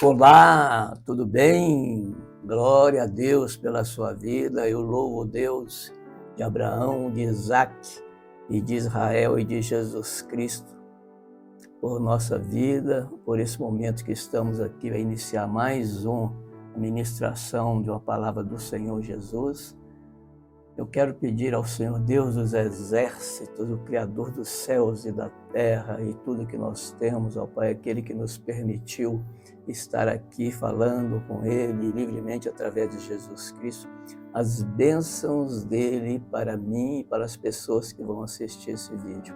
Olá, tudo bem? Glória a Deus pela sua vida. Eu louvo Deus de Abraão, de Isaac e de Israel e de Jesus Cristo por nossa vida, por esse momento que estamos aqui a iniciar mais uma ministração de uma palavra do Senhor Jesus. Eu quero pedir ao Senhor Deus dos exércitos, o Criador dos céus e da terra e tudo que nós temos, ó Pai, aquele que nos permitiu estar aqui falando com Ele livremente através de Jesus Cristo, as bênçãos dEle para mim e para as pessoas que vão assistir esse vídeo.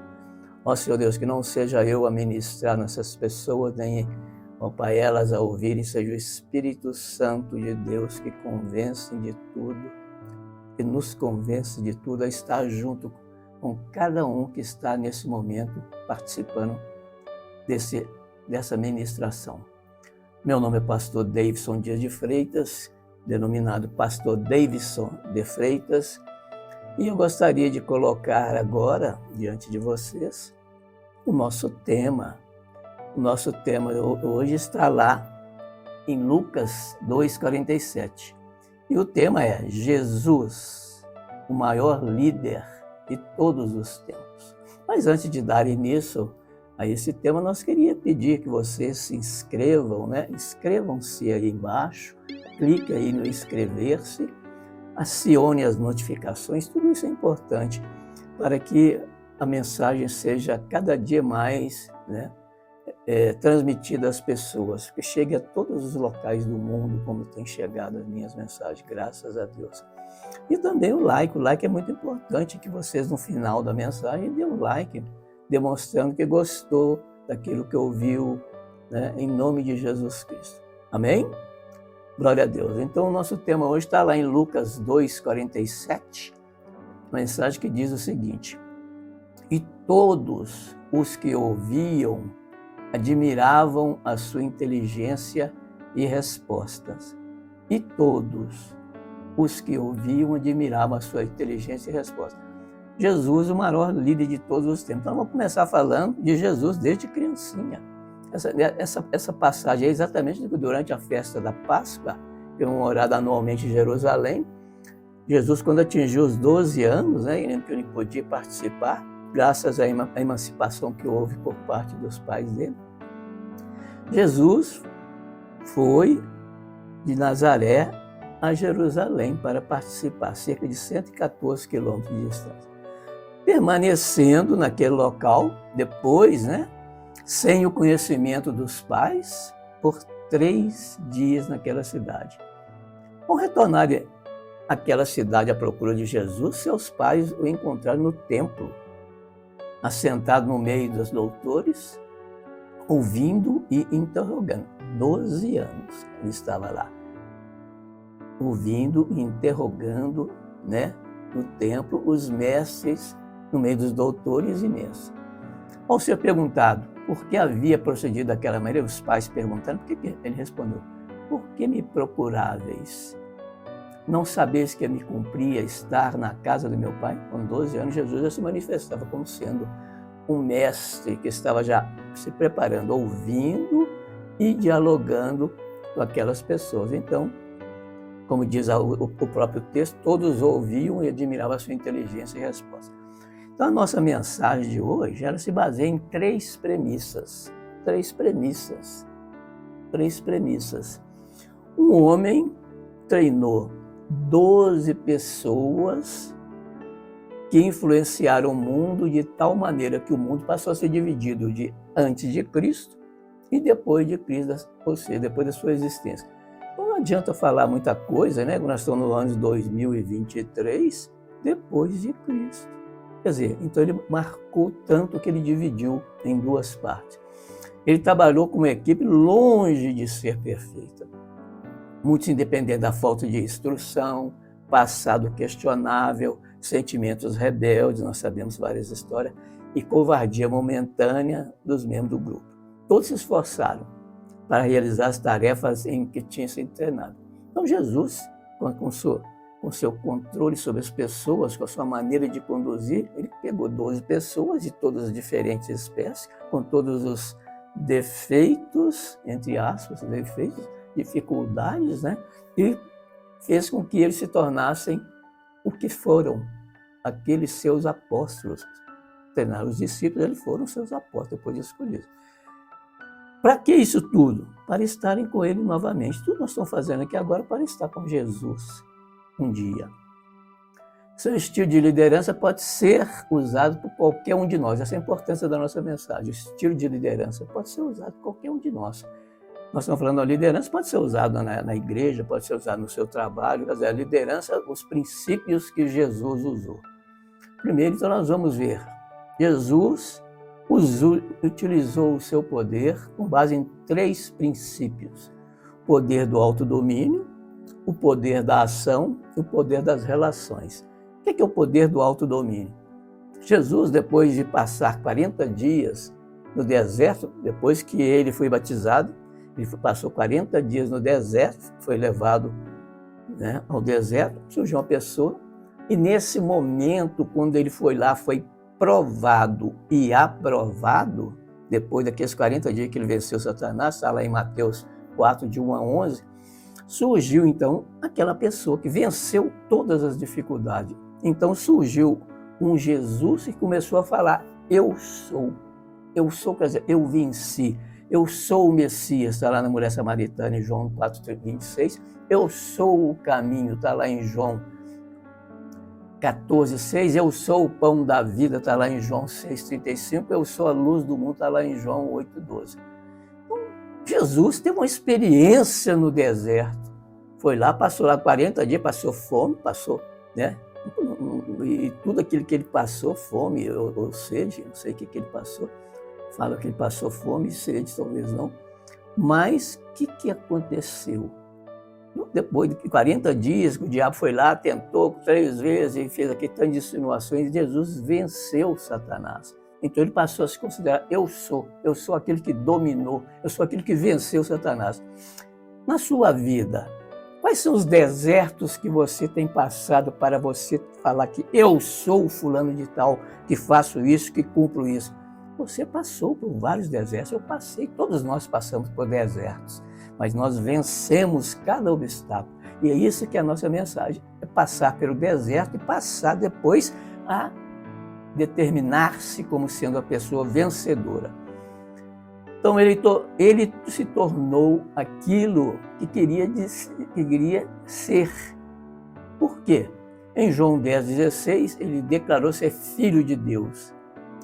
Ó Senhor Deus, que não seja eu a ministrar nessas pessoas, nem, ó Pai, elas a ouvirem, seja o Espírito Santo de Deus que convence de tudo, que nos convence de tudo a estar junto com cada um que está nesse momento participando dessa ministração. Meu nome é pastor Davidson Dias de Freitas, denominado pastor Davidson de Freitas, e eu gostaria de colocar agora diante de vocês o nosso tema. O nosso tema hoje está lá em Lucas 2,47. E o tema é Jesus, o maior líder de todos os tempos. Mas antes de dar início a esse tema, nós queríamos pedir que vocês se inscrevam, né? Inscrevam-se aí embaixo, clique aí no inscrever-se, acione as notificações, tudo isso é importante para que a mensagem seja cada dia mais, né, transmitida às pessoas, que chegue a todos os locais do mundo, como tem chegado as minhas mensagens, graças a Deus. E também o like é muito importante, que vocês no final da mensagem dêem um like, demonstrando que gostou daquilo que ouviu, né, em nome de Jesus Cristo. Amém? Glória a Deus. Então o nosso tema hoje está lá em Lucas 2,47, uma mensagem que diz o seguinte: e todos os que ouviam admiravam a sua inteligência e respostas. E todos os que ouviam admiravam a sua inteligência e respostas. Jesus, o maior líder de todos os tempos. Então, vamos começar falando de Jesus desde criancinha. Essa passagem é exatamente durante a festa da Páscoa, que é uma orada anualmente em Jerusalém. Jesus, quando atingiu os 12 anos, né, que ele podia participar, graças à emancipação que houve por parte dos pais dele, Jesus foi de Nazaré a Jerusalém para participar, cerca de 114 quilômetros de distância. Permanecendo naquele local, depois, né, sem o conhecimento dos pais, por 3 dias naquela cidade. Ao retornar àquela cidade à procura de Jesus, seus pais o encontraram no templo, assentado no meio dos doutores, ouvindo e interrogando. 12 anos ele estava lá, ouvindo e interrogando, né, no templo, os mestres, no meio dos doutores e mestres. Ao ser perguntado por que havia procedido daquela maneira, os pais perguntando, ele respondeu: por que me procuráveis? Não sabeis que me cumpria estar na casa do meu pai? Com 12 anos, Jesus já se manifestava como sendo um mestre que estava já se preparando, ouvindo e dialogando com aquelas pessoas. Então, como diz o próprio texto, todos ouviam e admiravam a sua inteligência e resposta. Então, a nossa mensagem de hoje, ela se baseia em 3 premissas. 3 premissas. 3 premissas. Um homem treinou 12 pessoas que influenciaram o mundo de tal maneira que o mundo passou a ser dividido de antes de Cristo e depois de Cristo, ou seja, depois da sua existência. Então, não adianta falar muita coisa, né? Nós estamos no ano 2023, depois de Cristo. Quer dizer, então ele marcou tanto que ele dividiu em 2 partes. Ele trabalhou com uma equipe longe de ser perfeita, muito independente da falta de instrução, passado questionável, sentimentos rebeldes, nós sabemos várias histórias, e covardia momentânea dos membros do grupo. Todos se esforçaram para realizar as tarefas em que tinham sido treinados. Então Jesus, com seu controle sobre as pessoas, com a sua maneira de conduzir, ele pegou 12 pessoas de todas as diferentes espécies, com todos os defeitos, entre aspas, defeitos, dificuldades, né? E fez com que eles se tornassem o que foram, aqueles seus apóstolos. Os discípulos, eles foram seus apóstolos, depois de escolhidos. Para que isso tudo? Para estarem com ele novamente. Tudo nós estamos fazendo aqui agora para estar com Jesus um dia. Seu estilo de liderança pode ser usado por qualquer um de nós. Essa é a importância da nossa mensagem. O estilo de liderança pode ser usado por qualquer um de nós. Nós estamos falando da liderança, pode ser usado na igreja, pode ser usado no seu trabalho. Quer dizer, a liderança, os princípios que Jesus usou. Primeiro, então, nós vamos ver. Jesus utilizou o seu poder com base em 3 princípios. O poder do autodomínio, o poder da ação e o poder das relações. O que é o poder do autodomínio? Jesus, depois de passar 40 dias no deserto, depois que ele foi batizado, ele passou 40 dias no deserto, foi levado, né, ao deserto, surgiu uma pessoa, e nesse momento, quando ele foi lá, foi provado e aprovado, depois daqueles 40 dias que ele venceu Satanás, está lá em Mateus 4, de 1 a 11, surgiu então aquela pessoa que venceu todas as dificuldades. Então surgiu um Jesus que começou a falar, eu sou, quer dizer, eu venci, eu sou o Messias, está lá na mulher samaritana em João 4, 26, eu sou o caminho, está lá em João 14, 6, eu sou o pão da vida, está lá em João 6, 35, eu sou a luz do mundo, está lá em João 8, 12. Então, Jesus teve uma experiência no deserto, foi lá, passou lá 40 dias, passou fome, passou, né? E tudo aquilo que ele passou, fome ou sede, não sei o que ele passou, fala que ele passou fome e sede, talvez não, mas o que aconteceu? Depois de 40 dias, o diabo foi lá, tentou 3 vezes e fez aquele tanto de insinuações, Jesus venceu Satanás. Então ele passou a se considerar, eu sou aquele que dominou, eu sou aquele que venceu Satanás. Na sua vida, quais são os desertos que você tem passado para você falar que eu sou o fulano de tal, que faço isso, que cumpro isso? Você passou por vários desertos, eu passei, todos nós passamos por desertos. Mas nós vencemos cada obstáculo. E é isso que é a nossa mensagem, é passar pelo deserto e passar depois a determinar-se como sendo a pessoa vencedora. Então ele se tornou aquilo que queria ser. Por quê? Em João 10, 16, ele declarou ser filho de Deus.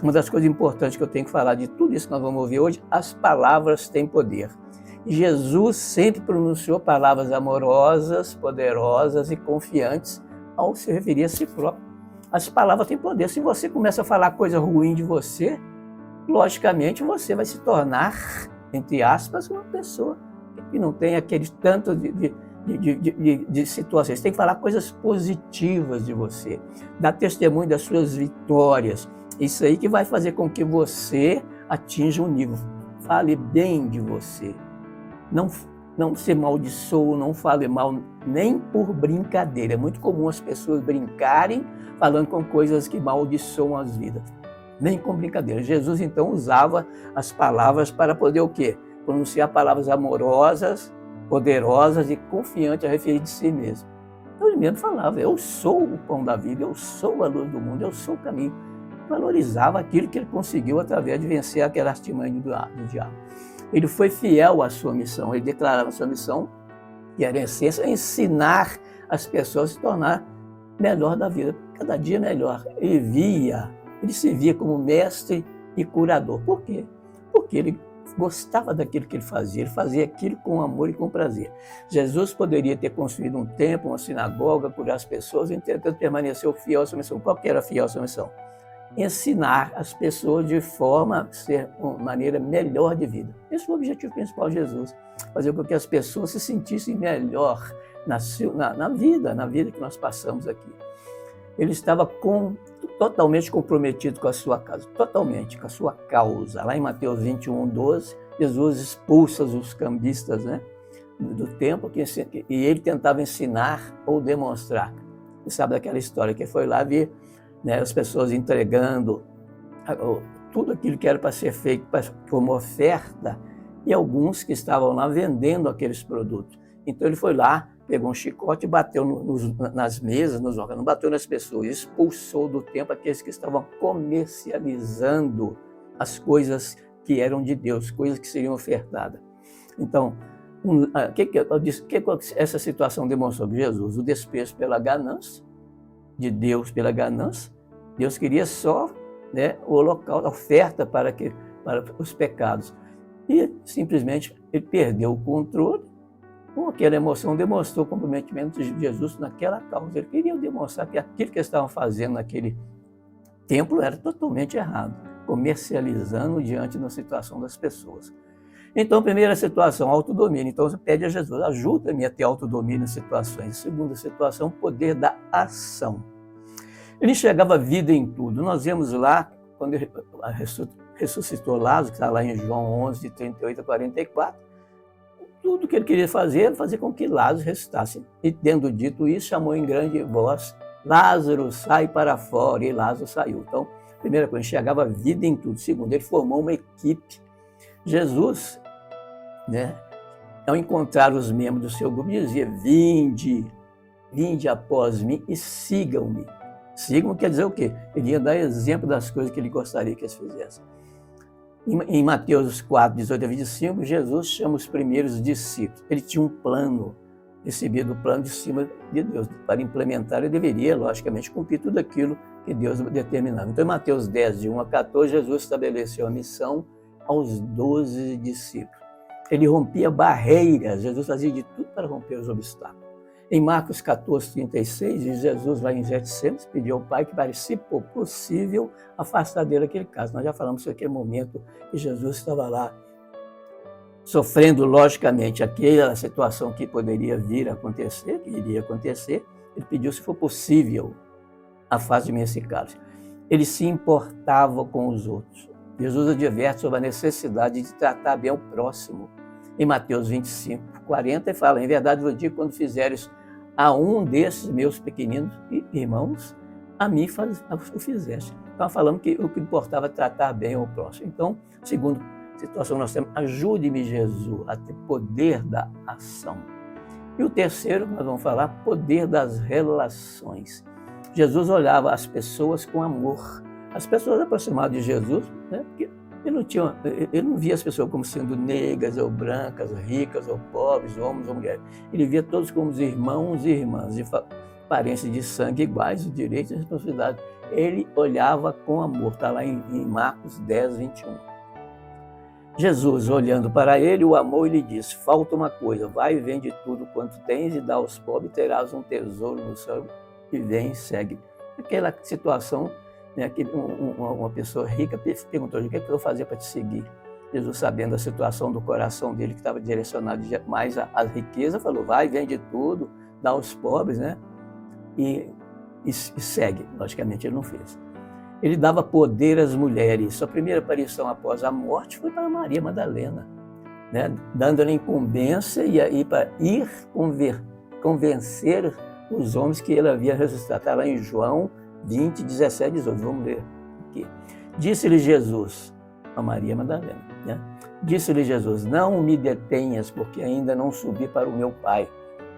Uma das coisas importantes que eu tenho que falar de tudo isso que nós vamos ouvir hoje, as palavras têm poder. Jesus sempre pronunciou palavras amorosas, poderosas e confiantes ao se referir a si próprio. As palavras têm poder. Se você começa a falar coisa ruim de você, logicamente você vai se tornar, entre aspas, uma pessoa que não tem aquele tanto de situações. Você tem que falar coisas positivas de você, dar testemunho das suas vitórias. Isso aí que vai fazer com que você atinja um nível. Fale bem de você. Não se amaldiçoe, não fale mal, nem por brincadeira. É muito comum as pessoas brincarem falando com coisas que amaldiçoam as vidas. Nem com brincadeira. Jesus, então, usava as palavras para poder o quê? Pronunciar palavras amorosas, poderosas e confiantes a referir de si mesmo. Então, ele mesmo falava, eu sou o pão da vida, eu sou a luz do mundo, eu sou o caminho. Valorizava aquilo que ele conseguiu através de vencer aquela artimanha do diabo. Ele foi fiel à sua missão, ele declarava a sua missão, que era, em essência, ensinar as pessoas a se tornar melhor da vida, cada dia melhor. Ele se via como mestre e curador. Por quê? Porque ele gostava daquilo que ele fazia aquilo com amor e com prazer. Jesus poderia ter construído um templo, uma sinagoga, curar as pessoas, e entretanto permaneceu fiel à sua missão. Qual que era fiel à sua missão? Ensinar as pessoas de forma a ser uma maneira melhor de vida. Esse foi o objetivo principal de Jesus, fazer com que as pessoas se sentissem melhor na vida que nós passamos aqui. Ele estava totalmente comprometido com a sua casa, totalmente com a sua causa. Lá em Mateus 21, 12, Jesus expulsa os cambistas, né, do templo, e ele tentava ensinar ou demonstrar. Você sabe daquela história que foi lá ver, né, as pessoas entregando tudo aquilo que era para ser feito como oferta, e alguns que estavam lá vendendo aqueles produtos. Então ele foi lá, pegou um chicote e bateu nas mesas, nos órgãos, não bateu nas pessoas, expulsou do templo aqueles que estavam comercializando as coisas que eram de Deus, coisas que seriam ofertadas. Então, o que essa situação demonstrou de Jesus? O desprezo pela ganância, de Deus pela ganância. Deus queria só, né, o holocausto, a oferta para os pecados. E simplesmente ele perdeu o controle. Com aquela emoção, demonstrou o comprometimento de Jesus naquela causa. Ele queria demonstrar que aquilo que eles estavam fazendo naquele templo era totalmente errado, comercializando diante da situação das pessoas. Então, primeira situação, autodomínio. Então, você pede a Jesus, ajuda-me a ter autodomínio em situações. Segunda situação, poder da ação. Ele enxergava vida em tudo. Nós vemos lá, quando ele ressuscitou Lázaro, que está lá em João 11, de 38 a 44, tudo que ele queria fazer era fazer com que Lázaro ressuscitasse. E, tendo dito isso, chamou em grande voz, Lázaro, sai para fora, e Lázaro saiu. Então, primeira coisa, enxergava vida em tudo. Segundo, ele formou uma equipe. Jesus, né, ao encontrar os membros do seu grupo, dizia, vinde após mim e sigam-me. Sigam quer dizer o quê? Ele ia dar exemplo das coisas que ele gostaria que eles fizessem. Em Mateus 4, 18 a 25, Jesus chama os primeiros discípulos. Ele tinha um plano, recebido o plano de cima de Deus. Para implementar, ele deveria, logicamente, cumprir tudo aquilo que Deus determinava. Então, em Mateus 10, de 1 a 14, Jesus estabeleceu a missão aos 12 discípulos. Ele rompia barreiras, Jesus fazia de tudo para romper os obstáculos. Em Marcos 14, 36, diz Jesus lá em Getsêmanis pediu ao Pai que, para se for possível, afastar dele aquele caso. Nós já falamos sobre aquele momento que Jesus estava lá sofrendo, logicamente, aquela situação que poderia vir a acontecer, que iria acontecer. Ele pediu, se for possível, afaste-me esse caso. Ele se importava com os outros. Jesus adverte sobre a necessidade de tratar bem o próximo. Em Mateus 25, 40, ele fala, em verdade vos digo, quando fizeres a um desses meus pequeninos irmãos, a mim o fizeste. Então, falamos que o que importava é tratar bem o próximo. Então, segundo situação, nós temos, ajude-me, Jesus, a ter poder da ação. E o terceiro, nós vamos falar, poder das relações. Jesus olhava as pessoas com amor. As pessoas aproximadas de Jesus, né, porque ele não via as pessoas como sendo negras ou brancas, ricas ou pobres, homens ou mulheres. Ele via todos como irmãos e irmãs, de parentes de sangue iguais, de direitos e responsabilidades. Ele olhava com amor, está lá em Marcos 10, 21. Jesus, olhando para ele, o amou e lhe disse, falta uma coisa, vai e vende tudo quanto tens e dá aos pobres, terás um tesouro no céu, e vem e segue. Aquela situação, né, que uma pessoa rica perguntou, o que eu vou fazer para te seguir? Jesus, sabendo a situação do coração dele, que estava direcionado mais às riquezas, falou, vai, vende tudo, dá aos pobres, né? E segue. Logicamente, ele não fez. Ele dava poder às mulheres. Sua primeira aparição após a morte foi para Maria Madalena, né? Dando-lhe incumbência para ir convencer os homens que ele havia ressuscitado. Está lá em João 20, 17, 18. Vamos ler aqui. Disse-lhe Jesus, a Maria Madalena, né? Disse-lhe Jesus, não me detenhas, porque ainda não subi para o meu Pai,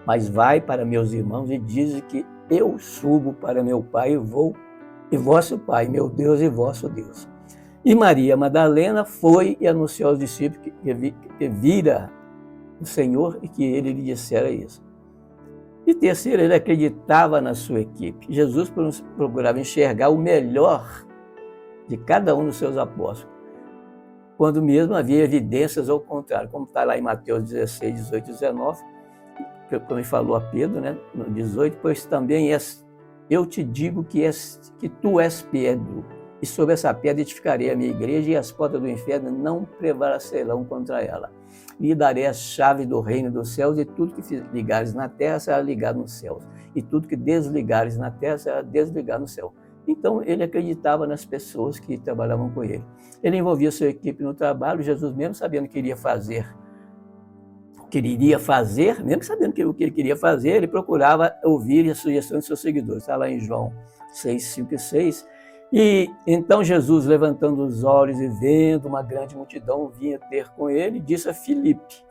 mas vai para meus irmãos e diz que eu subo para meu Pai e vou, e vosso Pai, meu Deus e vosso Deus. E Maria Madalena foi e anunciou aos discípulos que vira o Senhor e que ele lhe dissera isso. E terceiro, ele acreditava na sua equipe. Jesus procurava enxergar o melhor de cada um dos seus apóstolos, quando mesmo havia evidências ao contrário, como está lá em Mateus 16, 18 e 19, como ele falou a Pedro, né, no 18, pois também eu te digo que tu és Pedro, e sobre essa pedra edificarei a minha igreja, e as portas do inferno não prevalecerão contra ela. Lhe darei a chave do reino dos céus, e tudo que ligares na terra será ligado nos céus, e tudo que desligares na terra será desligado no céu. Então, ele acreditava nas pessoas que trabalhavam com ele. Ele envolvia sua equipe no trabalho. Jesus, mesmo sabendo que iria fazer, mesmo sabendo o que ele queria fazer, ele procurava ouvir as sugestões de seus seguidores. Está lá em João 6, 5 e 6. E então Jesus, levantando os olhos e vendo uma grande multidão, vinha ter com ele, disse a Filipe: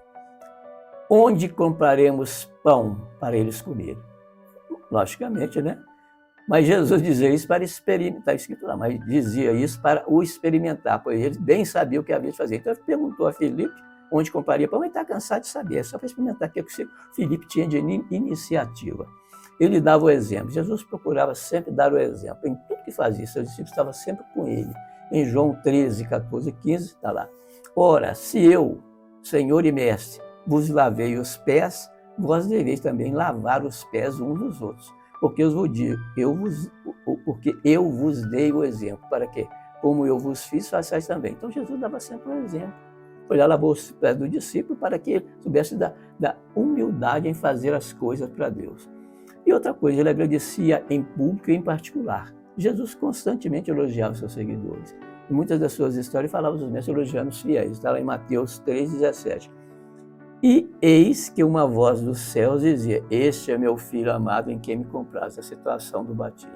onde compraremos pão para eles comerem? Logicamente, né? Mas Jesus dizia isso para experimentar, está escrito lá, mas dizia isso para o experimentar, pois ele bem sabia o que havia de fazer. Então ele perguntou a Filipe onde compraria pão, ele está cansado de saber, é só para experimentar o que Filipe tinha de iniciativa. Ele dava o exemplo. Jesus procurava sempre dar o exemplo. Em tudo que fazia, seus discípulos estavam sempre com ele. Em João 13, 14, 15, está lá. Ora, se eu, Senhor e Mestre, vos lavei os pés, vós deveis também lavar os pés uns dos outros. Porque eu vos dei o exemplo. Para quê? Como eu vos fiz, façais também. Então Jesus dava sempre um exemplo. Foi lá, lavou os pés do discípulo para que ele soubesse da humildade em fazer as coisas para Deus. E outra coisa, ele agradecia em público e em particular. Jesus constantemente elogiava seus seguidores. Em muitas das suas histórias falava dos mestres elogiando os fiéis. Está lá em Mateus 3,17. E eis que uma voz dos céus dizia: este é meu filho amado em quem me compraze. A situação do batismo.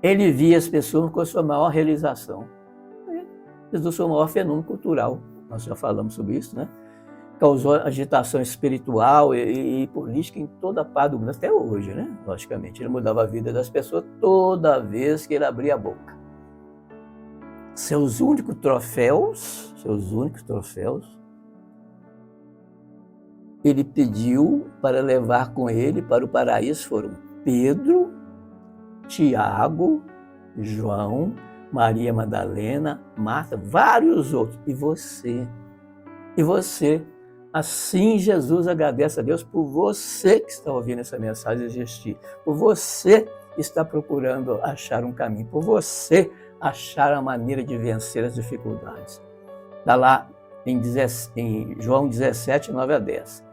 Ele via as pessoas com a sua maior realização. Jesus foi o maior fenômeno cultural. Nós já falamos sobre isso, né? Causou agitação espiritual e política em toda a parte do mundo, até hoje, né? Logicamente, ele mudava a vida das pessoas toda vez que ele abria a boca. Seus únicos troféus, ele pediu para levar com ele para o paraíso foram Pedro, Tiago, João, Maria Madalena, Marta, vários outros. E você. Assim Jesus agradece a Deus por você que está ouvindo essa mensagem existir, por você que está procurando achar um caminho, por você achar a maneira de vencer as dificuldades. Está lá em João 17, 9 a 10.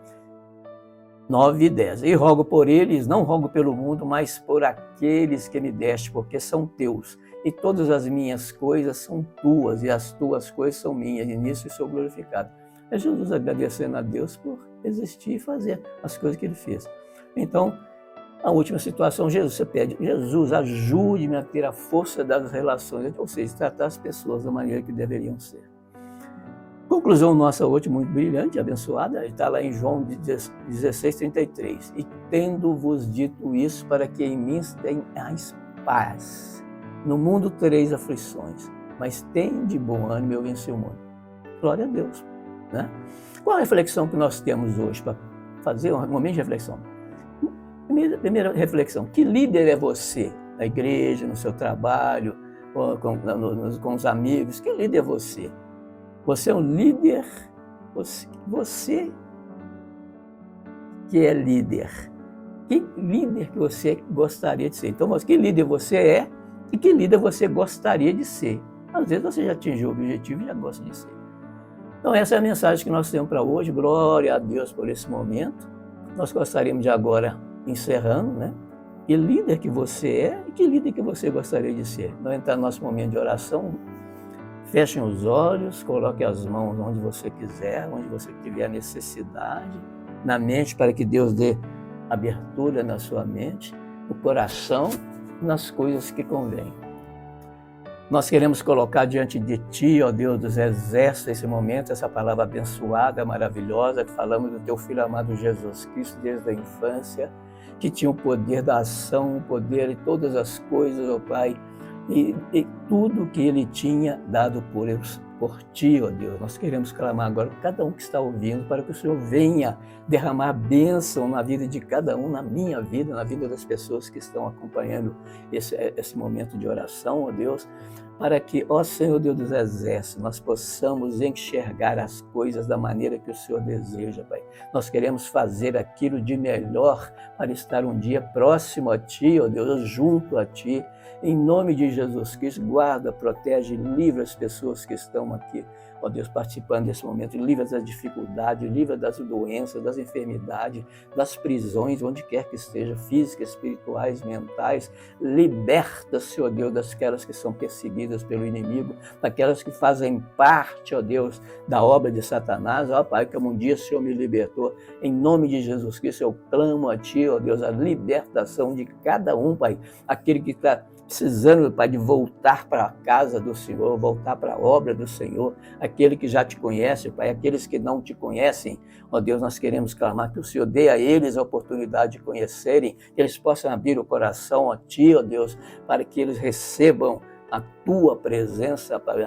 9 e 10. E rogo por eles, não rogo pelo mundo, mas por aqueles que me deste, porque são teus. E todas as minhas coisas são tuas, e as tuas coisas são minhas, e nisso eu sou glorificado. É Jesus agradecendo a Deus por existir e fazer as coisas que ele fez. Então, a última situação, você pede: Jesus, ajude-me a ter a força das relações, ou seja, tratar as pessoas da maneira que deveriam ser. Conclusão nossa hoje, muito brilhante, abençoada, está lá em João 16, 33. E tendo-vos dito isso, para que em mim tenhais paz. No mundo tereis aflições, mas tende bom ânimo, eu venci o mundo. Glória a Deus. Né? Qual a reflexão que nós temos hoje para fazer um momento de reflexão? Primeira reflexão: que líder é você na igreja, no seu trabalho, com os amigos? Que líder é você? Você é um líder? Você que é líder. Que líder que você gostaria de ser? Então, que líder você é e que líder você gostaria de ser? Às vezes você já atingiu o objetivo e já gosta de ser. Então, essa é a mensagem que nós temos para hoje. Glória a Deus por esse momento. Nós gostaríamos de agora, encerrando, né? Que líder que você é e que líder que você gostaria de ser. Então, entrar no nosso momento de oração. Fechem os olhos, coloque as mãos onde você quiser, onde você tiver necessidade, na mente, para que Deus dê abertura na sua mente, no coração, nas coisas que convêm. Nós queremos colocar diante de Ti, ó Deus dos exércitos, esse momento, essa palavra abençoada, maravilhosa, que falamos do Teu Filho amado Jesus Cristo desde a infância, que tinha o poder da ação, o poder de todas as coisas, ó Pai, e tudo que Ele tinha dado por Ti, ó Deus. Nós queremos clamar agora por cada um que está ouvindo, para que o Senhor venha derramar bênção na vida de cada um, na minha vida, na vida das pessoas que estão acompanhando esse momento de oração, ó Deus, para que, ó Senhor Deus dos exércitos, nós possamos enxergar as coisas da maneira que o Senhor deseja, Pai. Nós queremos fazer aquilo de melhor para estar um dia próximo a Ti, ó Deus, junto a Ti. Em nome de Jesus Cristo, guarda, protege, livra as pessoas que estão aqui ó Deus, participando desse momento. Livra das dificuldades, livra das doenças, das enfermidades, das prisões, onde quer que esteja, físicas, espirituais, mentais. Liberta, Senhor Deus, daquelas que são perseguidas pelo inimigo, daquelas que fazem parte, ó Deus, da obra de Satanás. Ó Pai, que um dia o Senhor me libertou. Em nome de Jesus Cristo, eu clamo a Ti, ó Deus, a libertação de cada um, Pai. Aquele que está precisando, Pai, de voltar para a casa do Senhor, voltar para a obra do Senhor. Aquele que já te conhece, Pai, aqueles que não te conhecem, ó Deus, nós queremos clamar que o Senhor dê a eles a oportunidade de conhecerem, que eles possam abrir o coração a Ti, ó Deus, para que eles recebam a Tua presença, Pai,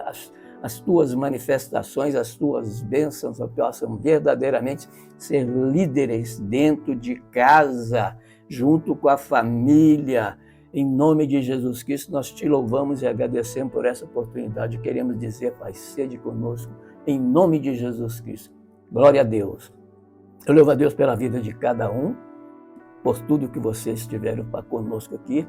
as Tuas manifestações, as Tuas bênçãos, possam verdadeiramente ser líderes dentro de casa, junto com a família. Em nome de Jesus Cristo, nós Te louvamos e agradecemos por essa oportunidade. Queremos dizer, Pai, sede conosco, em nome de Jesus Cristo. Glória a Deus. Eu louvo a Deus pela vida de cada um, por tudo que vocês tiveram para conosco aqui.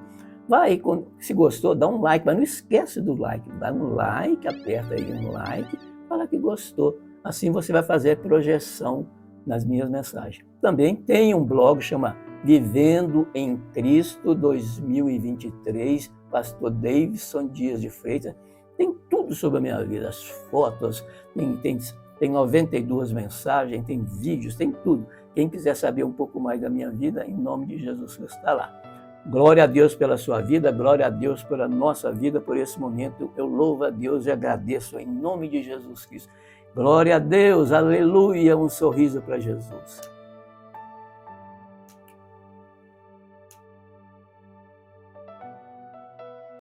Vai, se gostou, dá um like, mas não esquece do like. Dá um like, aperta aí um like, fala que gostou. Assim você vai fazer projeção nas minhas mensagens. Também tem um blog, chama Vivendo em Cristo 2023, pastor Davidson Dias de Freitas. Tem tudo sobre a minha vida, as fotos, tem 92 mensagens, tem vídeos, tem tudo. Quem quiser saber um pouco mais da minha vida, em nome de Jesus Cristo, está lá. Glória a Deus pela sua vida, glória a Deus pela nossa vida, por esse momento. Eu louvo a Deus e agradeço em nome de Jesus Cristo. Glória a Deus, aleluia, um sorriso para Jesus.